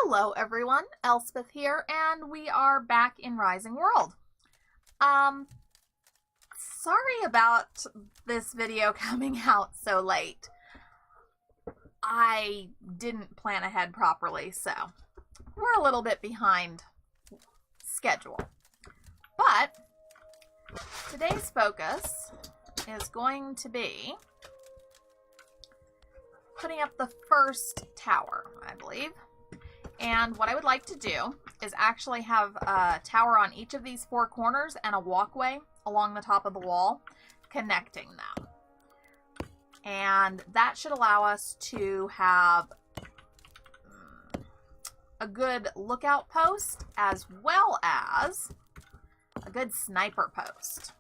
Hello everyone, Elspeth here, and we are back in Rising World. Sorry about this video coming out so late. I didn't plan ahead properly, so we're a little bit behind schedule. But today's focus is going to be putting up the first tower, I believe. And what I would like to do is actually have a tower on each of these four corners and a walkway along the top of the wall connecting them. And that should allow us to have a good lookout post as well as a good sniper post.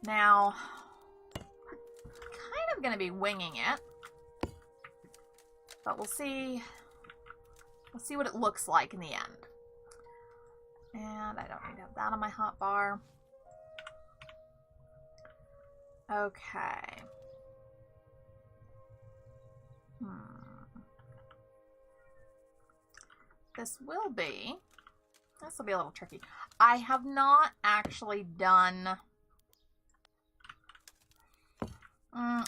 Now, kind of going to be winging it, but we'll see what it looks like in the end. And I don't need to have that on my hotbar. Okay. This will be a little tricky. I have not actually done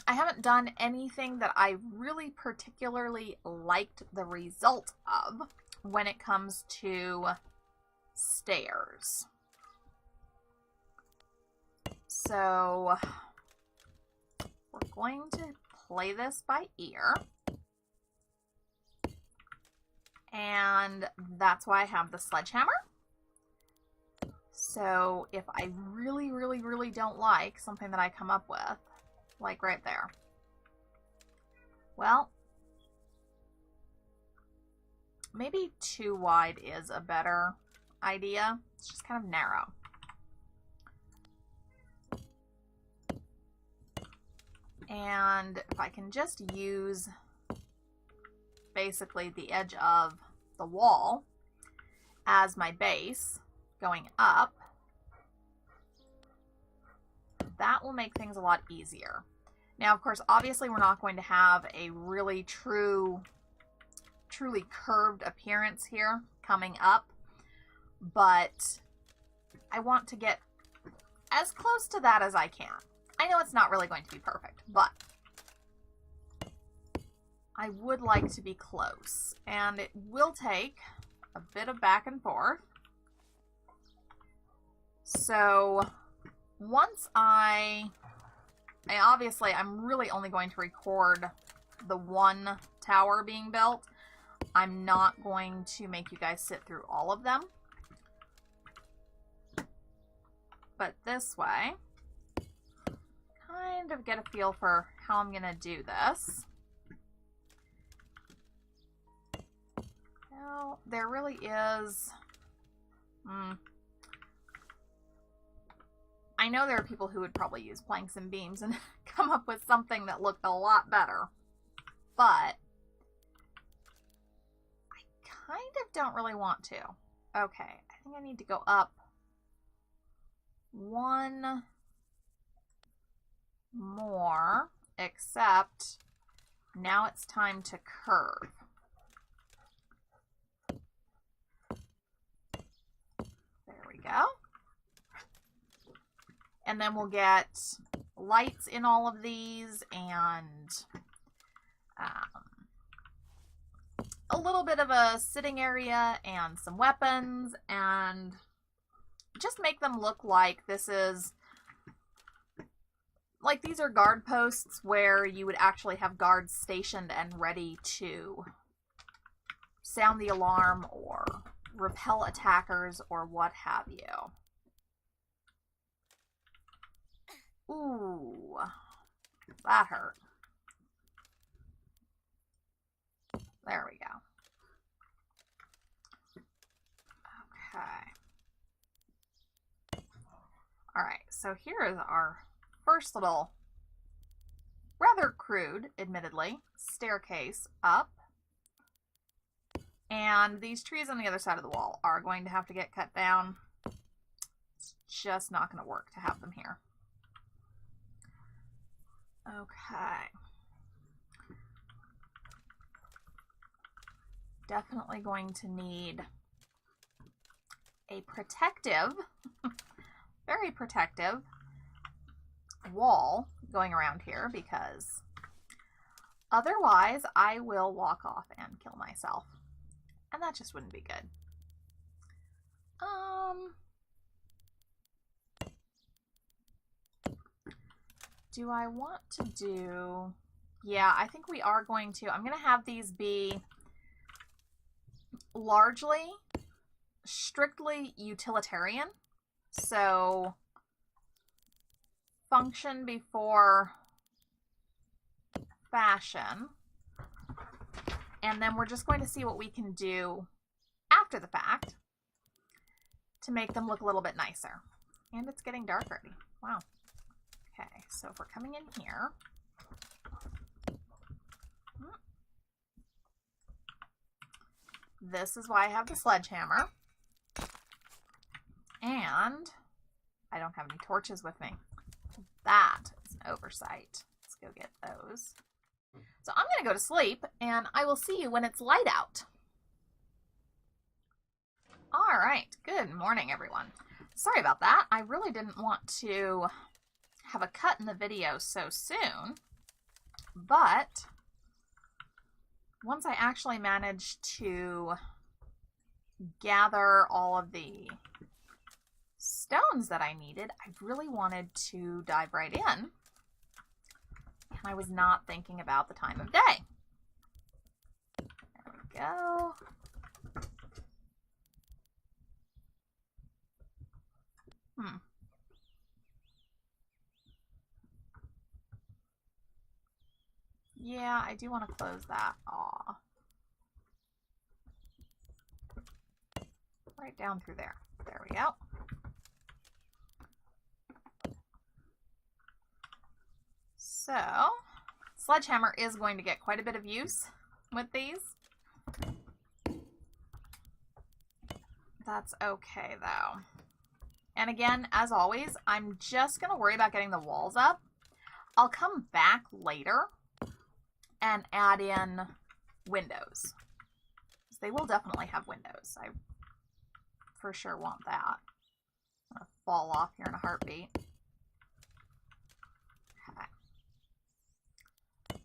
I haven't done anything that I really particularly liked the result of when it comes to stairs. So we're going to play this by ear. And that's why I have the sledgehammer. So if I really don't like something that I come up with, like right there, well, maybe too wide is a better idea. It's just kind of narrow. And if I can just use basically the edge of the wall as my base going up, that will make things a lot easier. Now, of course, obviously we're not going to have a really truly curved appearance here coming up, but I want to get as close to that as I can. I know it's not really going to be perfect, but I would like to be close, and it will take a bit of back and forth. So once obviously I'm really only going to record the one tower being built. I'm not going to make you guys sit through all of them. But this way, kind of get a feel for how I'm going to do this. Now, there really is... I know there are people who would probably use planks and beams and come up with something that looked a lot better. But I kind of don't really want to. Okay, I think I need to go up one more, except now it's time to curve. There we go. And then we'll get lights in all of these and a little bit of a sitting area and some weapons, and just make them look like this is, like these are guard posts where you would actually have guards stationed and ready to sound the alarm or repel attackers or what have you. Ooh, that hurt. There we go. Okay. Alright, so here is our first little, rather crude, admittedly, staircase up. And these trees on the other side of the wall are going to have to get cut down. It's just not going to work to have them here. Okay. definitely going to need a protective, very protective wall going around here, because otherwise I will walk off and kill myself, and that just wouldn't be good. Do I want to do... Yeah, I think we are going to. I'm going to have these be largely, strictly utilitarian. So, function before fashion. And then we're just going to see what we can do after the fact to make them look a little bit nicer. And it's getting dark already. Wow. Okay, so if we're coming in here, this is why I have the sledgehammer, and I don't have any torches with me. That is an oversight. Let's go get those. So I'm going to go to sleep, and I will see you when it's light out. All right, good morning, everyone. Sorry about that. I really didn't want to have a cut in the video so soon, but once I actually managed to gather all of the stones that I needed, I really wanted to dive right in, and I was not thinking about the time of day. There we go. Yeah, I do want to close that off. Right down through there. There we go. So, sledgehammer is going to get quite a bit of use with these. That's okay, though. And again, as always, I'm just going to worry about getting the walls up. I'll come back later and add in windows. They will definitely have windows. I for sure want that. I'm gonna fall off here in a heartbeat. Okay.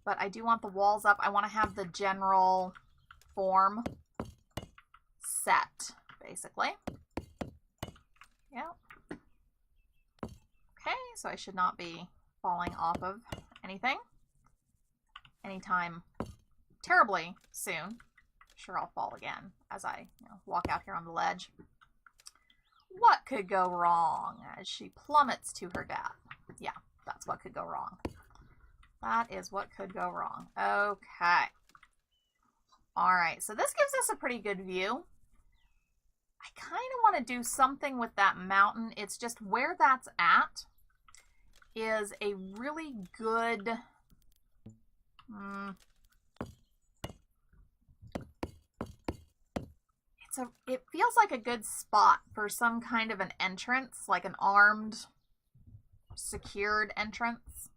But I do want the walls up. I want to have the general form set, basically. Yep. Okay, so I should not be falling off of anything anytime terribly soon. Sure, I'll fall again as I walk out here on the ledge. What could go wrong as she plummets to her death? Yeah, that's what could go wrong. That is what could go wrong. Okay. All right, so this gives us a pretty good view. I kind of want to do something with that mountain. It's just where that's at is a really good... It feels like a good spot for some kind of an entrance, like an armed, secured entrance.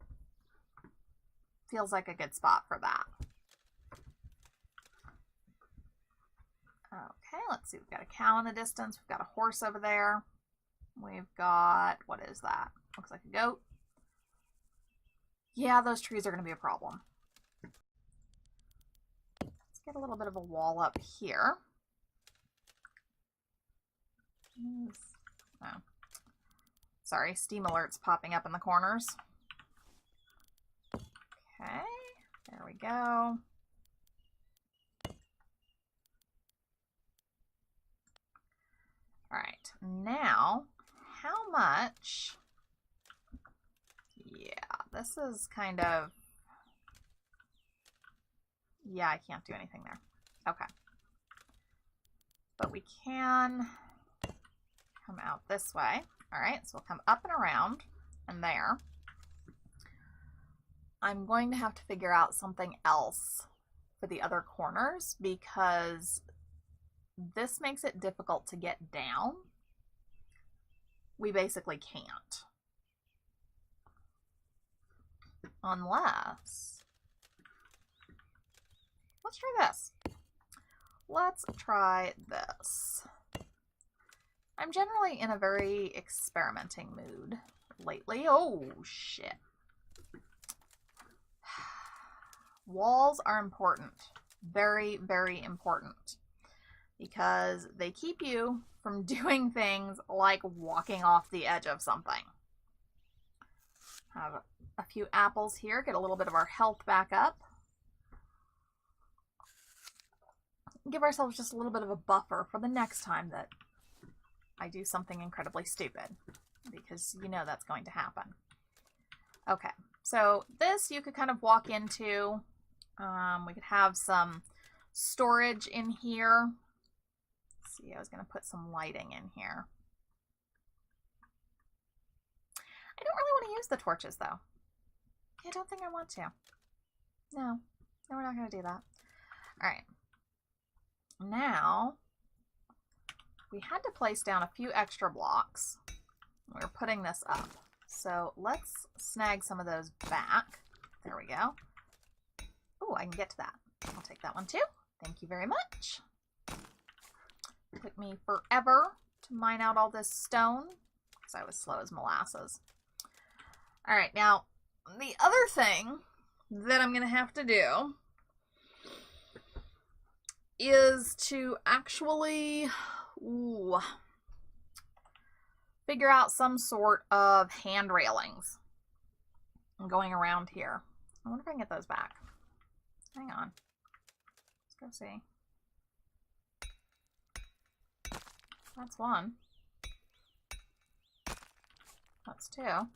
Feels like a good spot for that. Okay, let's see. We've got a cow in the distance. We've got a horse over there. We've got, what is that? Looks like a goat. Yeah, those trees are going to be a problem. Let's get a little bit of a wall up here. Oh. Sorry, steam alerts popping up in the corners. Okay, there we go. All right, now, how much? Yeah, this is kind of... Yeah, I can't do anything there. Okay. But we can come out this way. All right, so we'll come up and around and there. I'm going to have to figure out something else for the other corners because this makes it difficult to get down. We basically can't. Unless... Let's try this. let's try this. I'm generally in a very experimenting mood lately. Oh, shit. Walls are important. Very, very important. Because they keep you from doing things like walking off the edge of something. Have a few apples here. Get a little bit of our health back up. Give ourselves just a little bit of a buffer for the next time that I do something incredibly stupid, because you know that's going to happen. Okay, so this you could kind of walk into. We could have some storage in here. Let's see, I was going to put some lighting in here. I don't really want to use the torches, though. I don't think I want to. No, we're not going to do that. All right. Now, we had to place down a few extra blocks. We're putting this up. So let's snag some of those back. There we go. Oh, I can get to that. I'll take that one too. Thank you very much. Took me forever to mine out all this stone because I was slow as molasses. All right, now the other thing that I'm going to have to do is to actually figure out some sort of hand railings going around here. I wonder if I can get those back. Hang on. Let's go see. That's one. That's two.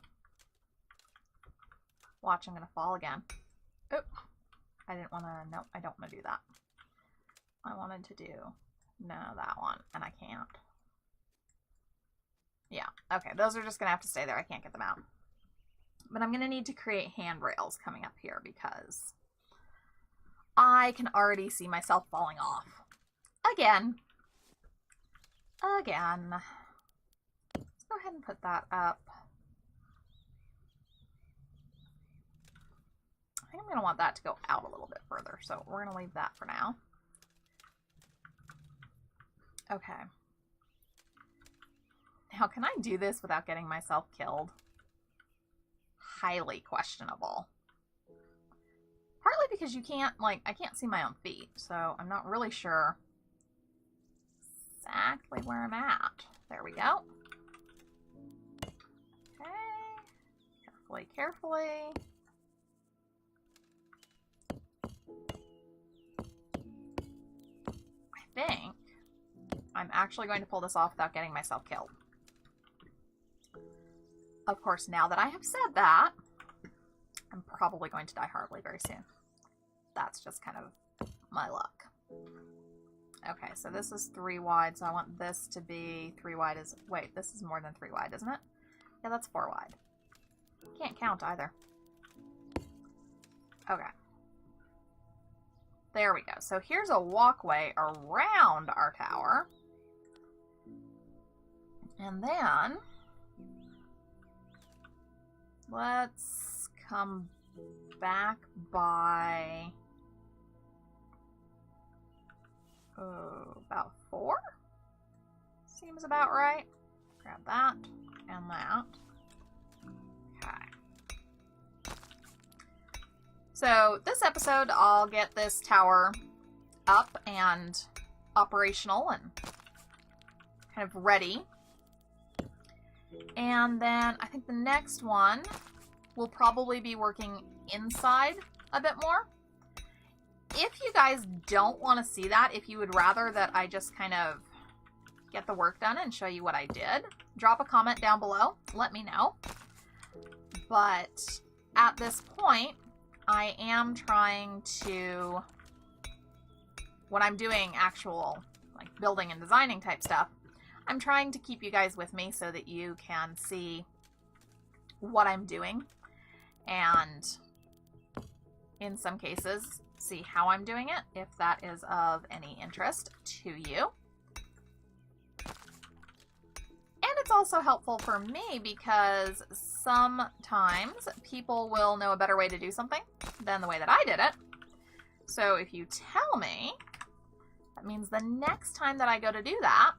Watch, I'm going to fall again. Oop. I didn't want to, nope, I don't want to do that. I wanted to do, no, that one, and I can't. Yeah, okay, those are just going to have to stay there. I can't get them out. But I'm going to need to create handrails coming up here because I can already see myself falling off. Again. Again. Let's go ahead and put that up. I think I'm going to want that to go out a little bit further, so we're going to leave that for now. Okay. Now, can I do this without getting myself killed? Highly questionable. Partly because you can't, like, I can't see my own feet, so I'm not really sure exactly where I'm at. There we go. Okay. Carefully, carefully. I think I'm actually going to pull this off without getting myself killed. Of course, now that I have said that, I'm probably going to die horribly very soon. That's just kind of my luck. Okay, so this is 3 wide, so I want this to be 3 wide. Wait, this is more than 3 wide, isn't it? Yeah, that's 4 wide. Can't count either. Okay. There we go. So here's a walkway around our tower. And then let's come back by about 4. Seems about right. Grab that and that. Okay. So this episode, I'll get this tower up and operational and kind of ready. And then I think the next one will probably be working inside a bit more. If you guys don't want to see that, if you would rather that I just kind of get the work done and show you what I did, drop a comment down below. Let me know. But at this point, I am trying to, when I'm doing actual like building and designing type stuff, I'm trying to keep you guys with me so that you can see what I'm doing and in some cases see how I'm doing it if that is of any interest to you. And it's also helpful for me because sometimes people will know a better way to do something than the way that I did it. So if you tell me That means the next time that I go to do that,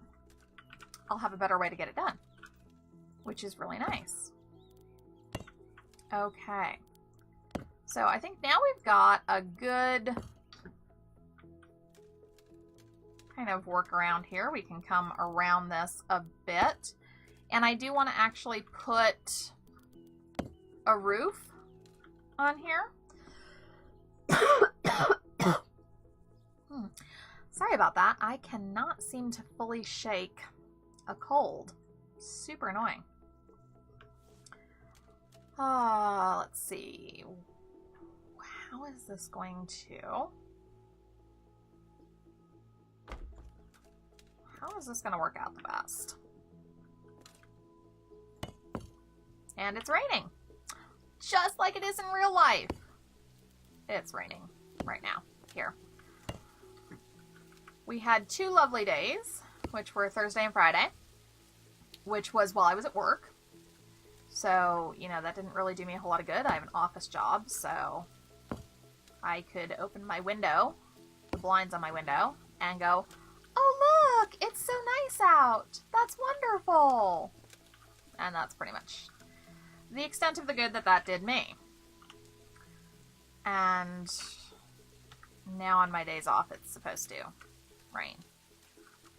I'll have a better way to get it done, which is really nice. Okay. So I think now we've got a good kind of workaround here. We can come around this a bit. And I do want to actually put a roof on here. Sorry about that. I cannot seem to fully shake a cold. Super annoying. Let's see. How is this going to... How is this going to work out the best? And it's raining. Just like it is in real life. It's raining right now here. We had 2 lovely days, which were Thursday and Friday, which was while I was at work. So, you know, that didn't really do me a whole lot of good. I have an office job, so I could open my window, the blinds on my window, and go, oh, look, it's so nice out. That's wonderful. And that's pretty much the extent of the good that that did me. And now on my days off, it's supposed to rain.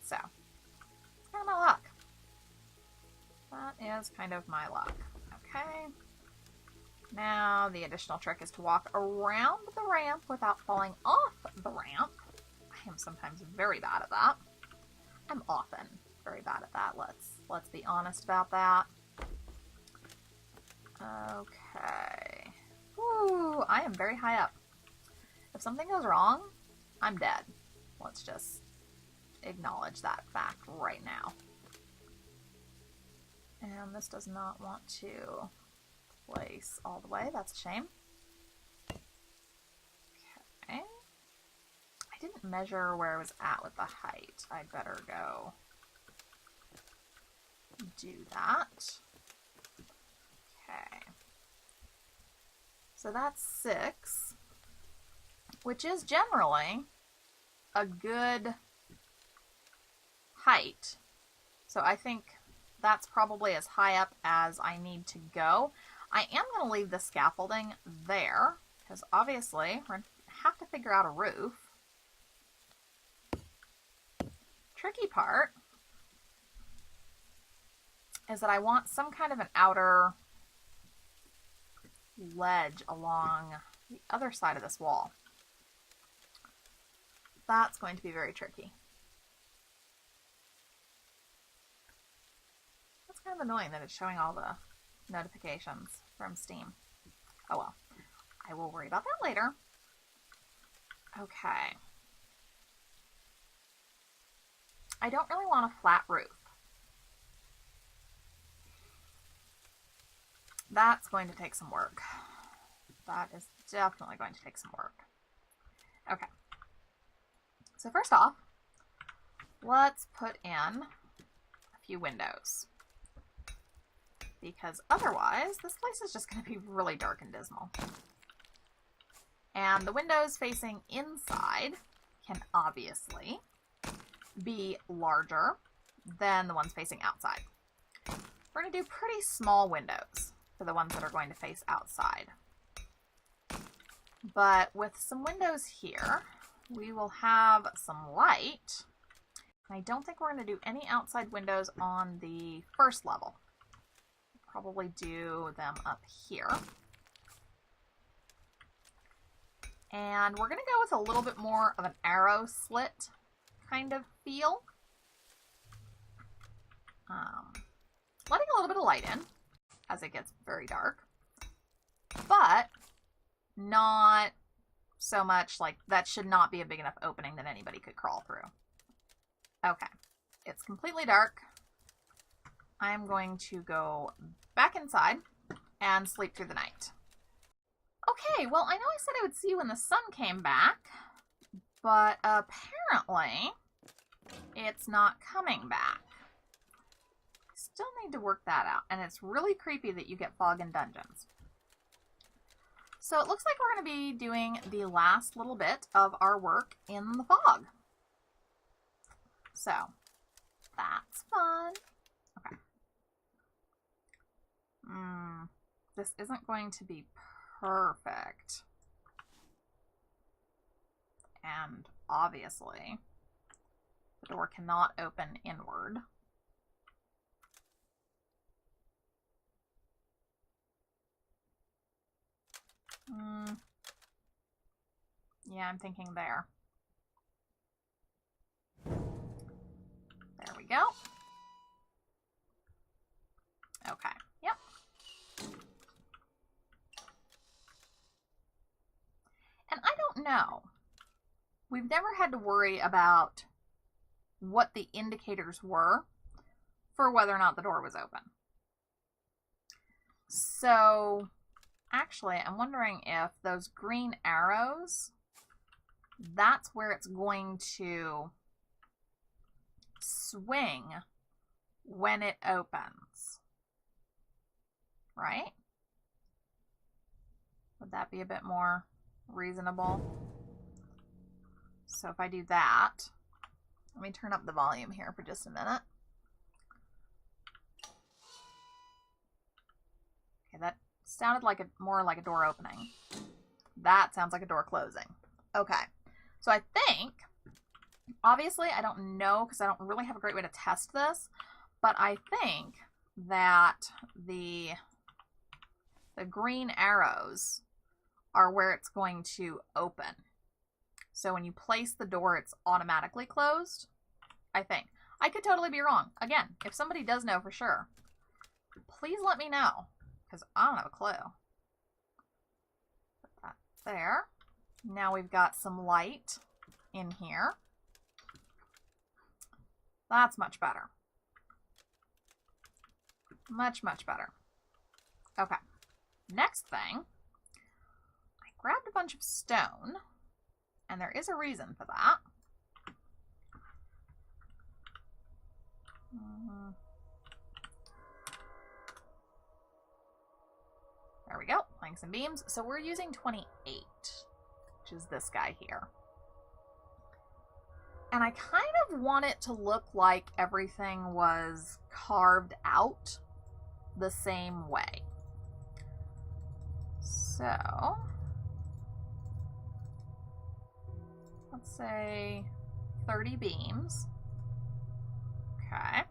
So, it's kind of my luck. That is kind of my luck. Okay. Now, the additional trick is to walk around the ramp without falling off the ramp. I am sometimes very bad at that. I'm often very bad at that. Let's be honest about that. Okay. Ooh, I am very high up. If something goes wrong, I'm dead. Let's just acknowledge that fact right now. And this does not want to place all the way. That's a shame. Okay. I didn't measure where I was at with the height. I'd better go do that. Okay. So that's 6, which is generally a good height. So I think that's probably as high up as I need to go. I am going to leave the scaffolding there because obviously we're going to have to figure out a roof. Tricky part is that I want some kind of an outer ledge along the other side of this wall. That's going to be very tricky. That's kind of annoying that it's showing all the notifications from Steam. Oh well. I will worry about that later. Okay. I don't really want a flat roof. That's going to take some work. That is definitely going to take some work. Okay. So first off, let's put in a few windows. Because otherwise, this place is just going to be really dark and dismal. And the windows facing inside can obviously be larger than the ones facing outside. We're going to do pretty small windows for the ones that are going to face outside. But with some windows here, we will have some light. I don't think we're going to do any outside windows on the first level. Probably do them up here. And we're going to go with a little bit more of an arrow slit kind of feel. Letting a little bit of light in as it gets very dark, but not so much like that should not be a big enough opening that anybody could crawl through. Okay, it's completely dark. I'm going to go back inside and sleep through the night. Okay, well, I know I said I would see you when the sun came back, but apparently it's not coming back. Still need to work that out, and it's really creepy that you get fog in dungeons. So it looks like we're going to be doing the last little bit of our work in the fog. So that's fun. Okay. This isn't going to be perfect. And obviously, the door cannot open inward. Yeah, I'm thinking there. There we go. Okay, yep. And I don't know. We've never had to worry about what the indicators were for whether or not the door was open. So actually, I'm wondering if those green arrows, that's where it's going to swing when it opens, right? Would that be a bit more reasonable? So if I do that, let me turn up the volume here for just a minute. Okay, that sounded like more like a door opening. That sounds like a door closing. Okay, so I think, obviously I don't know because I don't really have a great way to test this, but I think that the green arrows are where it's going to open. So when you place the door, it's automatically closed, I think. I could totally be wrong. Again, if somebody does know for sure, please let me know, because I don't have a clue. Put that there. Now we've got some light in here. That's much better. Much, much better. Okay. Next thing, I grabbed a bunch of stone, and there is a reason for that. There we go, planks and beams. So we're using 28, which is this guy here. And I kind of want it to look like everything was carved out the same way. So let's say 30 beams. Okay.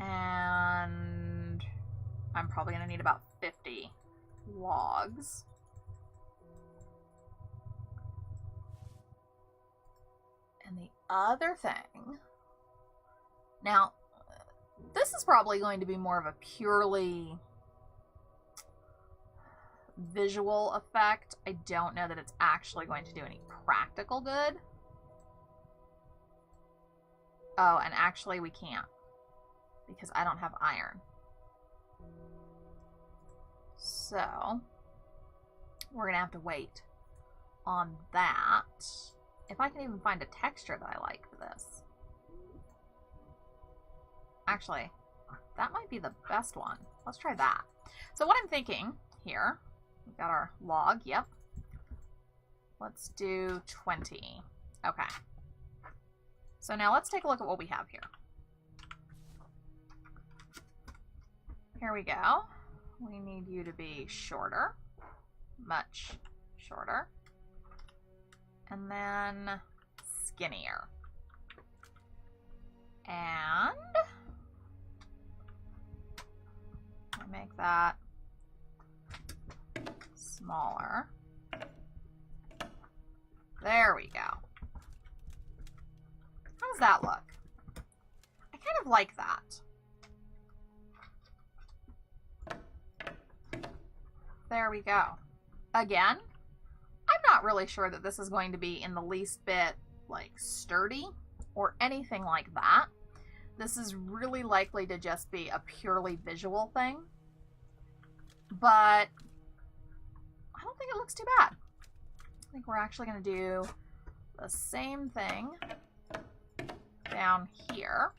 And I'm probably going to need about 50 logs. And the other thing, now, this is probably going to be more of a purely visual effect. I don't know that it's actually going to do any practical good. Oh, and actually we can't, because I don't have iron. So we're gonna have to wait on that. If I can even find a texture that I like for this. Actually, that might be the best one. Let's try that. So what I'm thinking here, we've got our log, yep. Let's do 20. Okay. So now let's take a look at what we have here. Here we go. We need you to be shorter, much shorter, and then skinnier. And I make that smaller. There we go. How does that look? I kind of like that. There we go. Again, I'm not really sure that this is going to be in the least bit like sturdy or anything like that. This is really likely to just be a purely visual thing. But I don't think it looks too bad. I think we're actually going to do the same thing down here.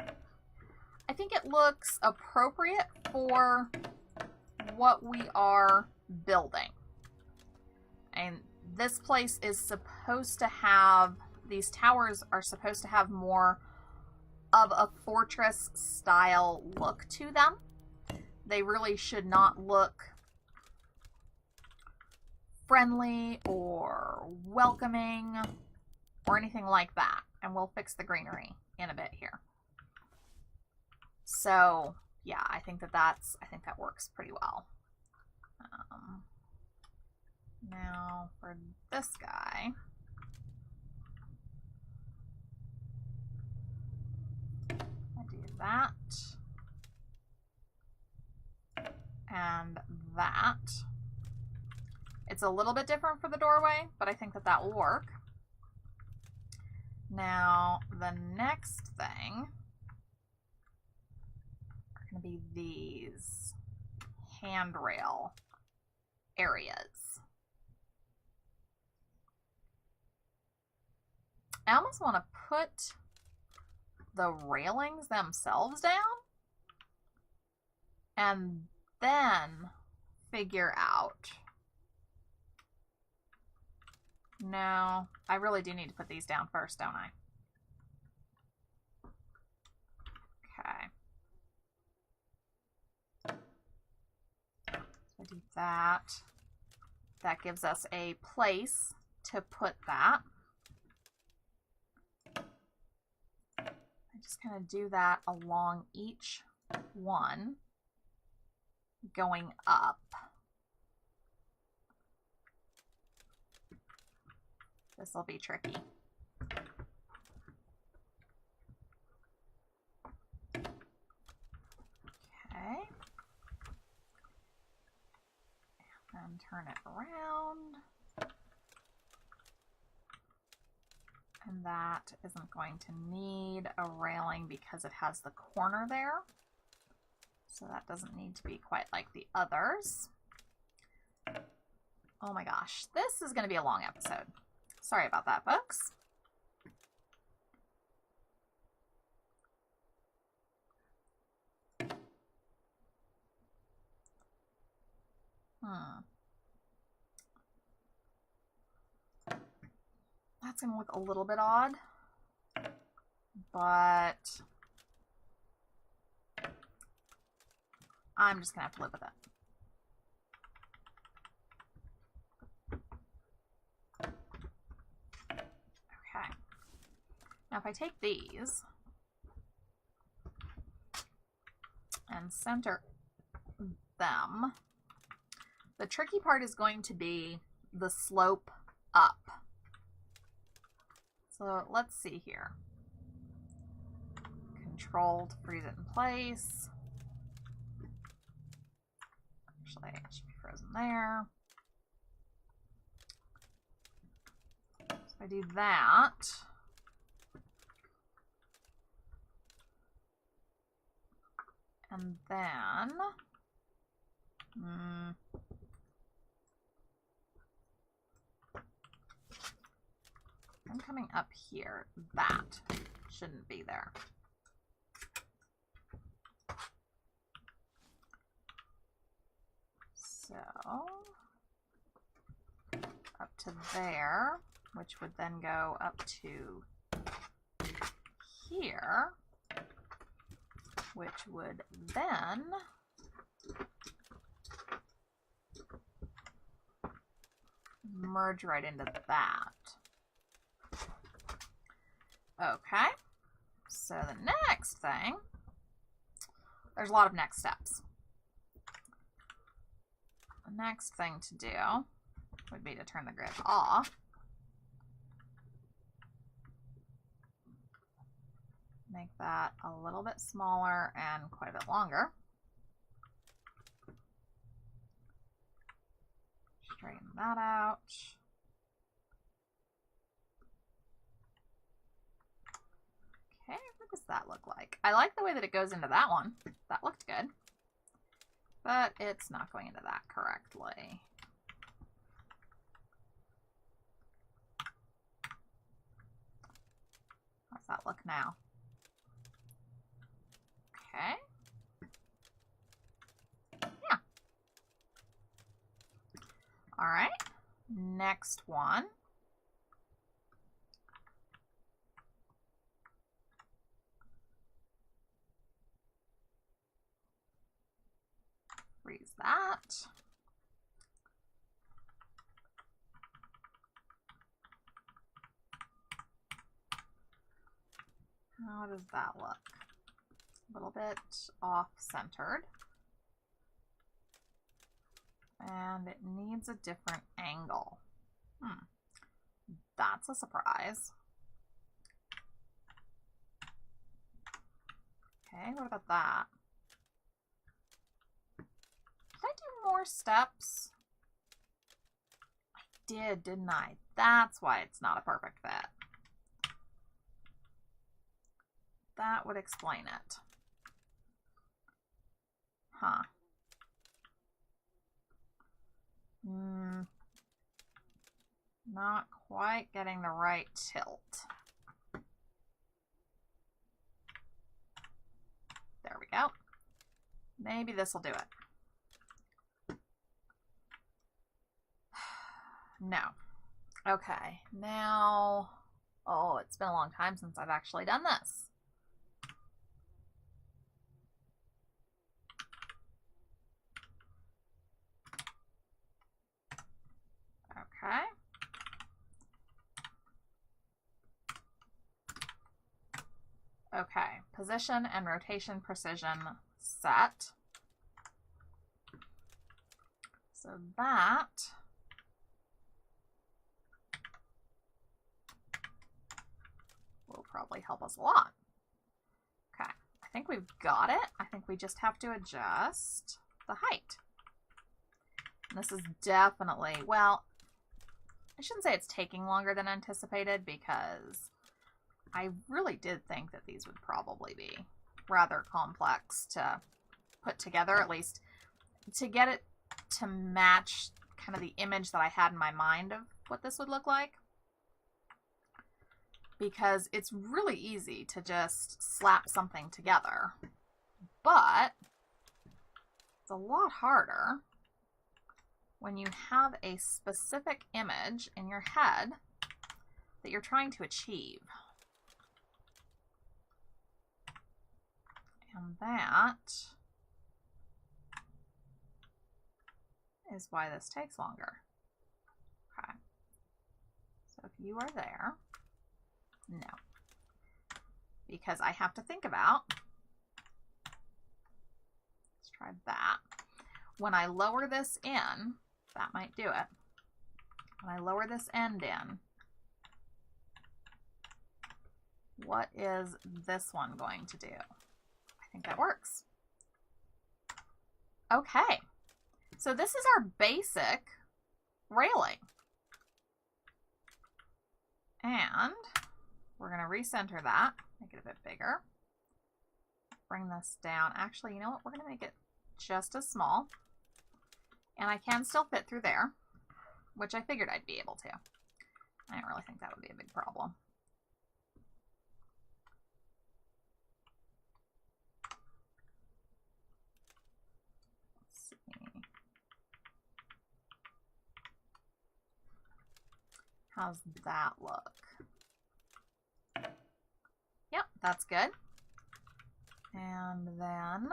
I think it looks appropriate for what we are building. And this place is supposed to have these towers are supposed to have more of a fortress style look to them. They really should not look friendly or welcoming or anything like that. And we'll fix the greenery in a bit here. So yeah, I think that works pretty well. Now for this guy, I do that and that. It's a little bit different for the doorway, but I think that will work. Now the next thing are going to be these handrail areas. I almost want to put the railings themselves down and then figure out. No, I really do need to put these down first, don't I? Okay. So do that. That gives us a place to put that. I just kind of do that along each one going up. This will be tricky. Okay. And turn it around. And that isn't going to need a railing because it has the corner there. So that doesn't need to be quite like the others. Oh my gosh, this is going to be a long episode. Sorry about that, folks. That's going to look a little bit odd, but I'm just going to have to live with it. Okay. Now if I take these and center them, the tricky part is going to be the slope up. So let's see here. Control to freeze it in place. Actually, it should be frozen there. So I do that. And then I'm coming up here. That shouldn't be there. So up to there, which would then go up to here, which would then merge right into that. Okay, so the next thing, there's a lot of next steps. The next thing to do would be to turn the grid off. Make that a little bit smaller and quite a bit longer. Straighten that out. Okay, what does that look like? I like the way that it goes into that one. That looked good. But it's not going into that correctly. How's that look now? Okay. Yeah. All right. Next one freeze that. How does that look? A little bit off-centered. And it needs a different angle. That's a surprise. Okay, what about that? Did I do more steps? I did, didn't I? That's why it's not a perfect fit. That would explain it. Huh. Not quite getting the right tilt. There we go. Maybe this will do it. No. Okay, now, oh, it's been a long time since I've actually done this. Okay. Okay, position and rotation precision set. So that will probably help us a lot. Okay, I think we've got it. I think we just have to adjust the height. And this is definitely, well, I shouldn't say it's taking longer than anticipated because I really did think that these would probably be rather complex to put together, at least to get it to match kind of the image that I had in my mind of what this would look like. Because it's really easy to just slap something together, but it's a lot harder when you have a specific image in your head that you're trying to achieve. And that is why this takes longer. Okay. So if you are there, no. Because I have to think about, let's try that. When I lower this in, that might do it. When I lower this end in, what is this one going to do? I think that works. Okay, so this is our basic railing. And we're going to recenter that, make it a bit bigger. Bring this down. Actually, you know what? We're going to make it just as small. And I can still fit through there, which I figured I'd be able to. I didn't really think that would be a big problem. Let's see. How's that look? Yep, that's good. And then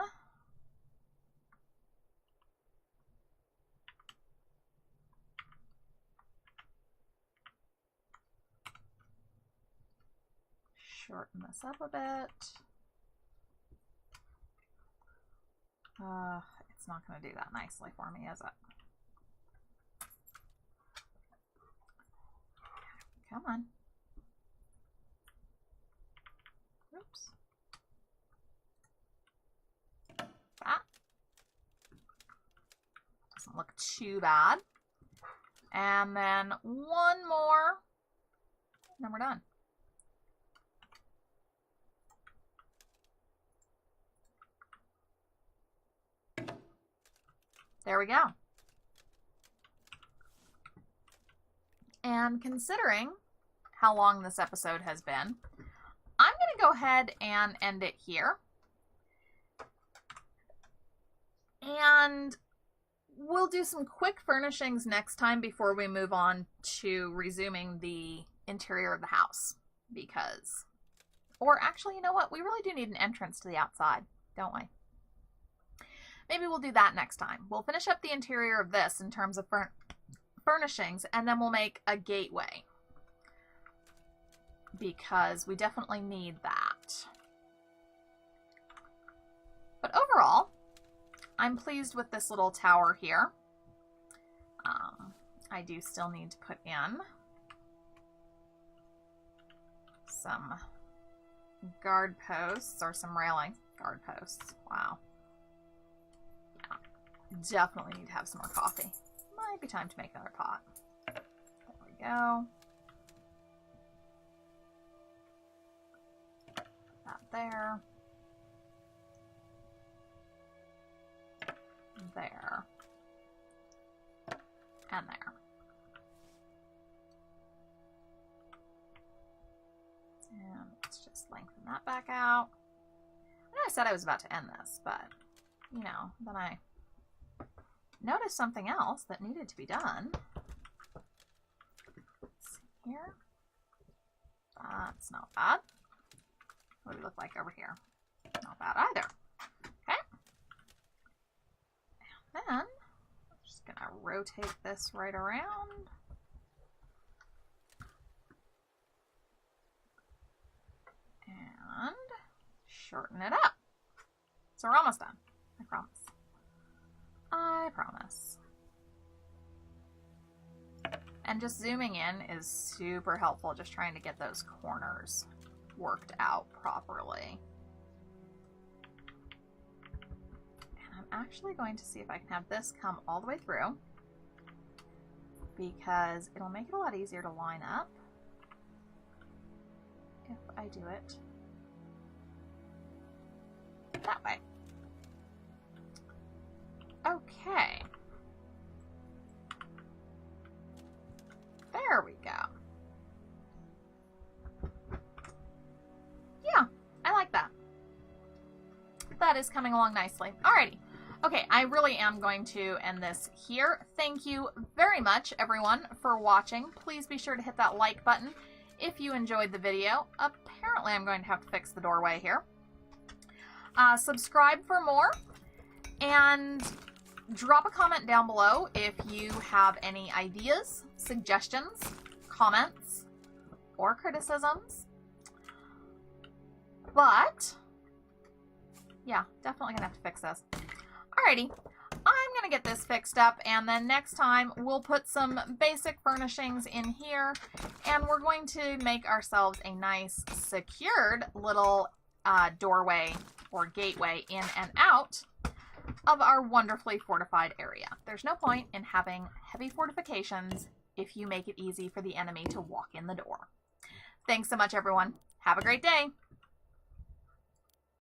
shorten this up a bit. It's not going to do that nicely for me, is it? Come on. Oops. That doesn't look too bad. And then one more, and then we're done. There we go. And considering how long this episode has been, I'm going to go ahead and end it here. And we'll do some quick furnishings next time before we move on to resuming the interior of the house. Because, or actually, you know what? We really do need an entrance to the outside, don't we? maybe we'll do that next time. We'll finish up the interior of this in terms of furnishings, and then we'll make a gateway, because we definitely need that. But overall, I'm pleased with this little tower here. I do still need to put in some guard posts, or some railing. Guard posts. Wow. Yeah. Definitely need to have some more coffee. Might be time to make another pot. There we go. That there. There. And there. And let's just lengthen that back out. I know I said I was about to end this, but, you know, then I noticed something else that needed to be done. Let's see here. That's not bad. What do we look like over here? Not bad either. Okay. And then, I'm just going to rotate this right around. And shorten it up. So we're almost done. I promise. I promise. And just zooming in is super helpful, just trying to get those corners worked out properly. And I'm actually going to see if I can have this come all the way through, because it'll make it a lot easier to line up if I do it that way. Okay. There we go. Yeah, I like that. That is coming along nicely. Alrighty. Okay, I really am going to end this here. Thank you very much, everyone, for watching. Please be sure to hit that like button if you enjoyed the video. Apparently, I'm going to have to fix the doorway here. Subscribe for more, and drop a comment down below if you have any ideas, suggestions, comments, or criticisms. But, yeah, definitely gonna have to fix this. Alrighty, I'm gonna get this fixed up, and then next time we'll put some basic furnishings in here, and we're going to make ourselves a nice secured little doorway or gateway in and out of our wonderfully fortified area. There's no point in having heavy fortifications if you make it easy for the enemy to walk in the door. Thanks so much, everyone. Have a great day.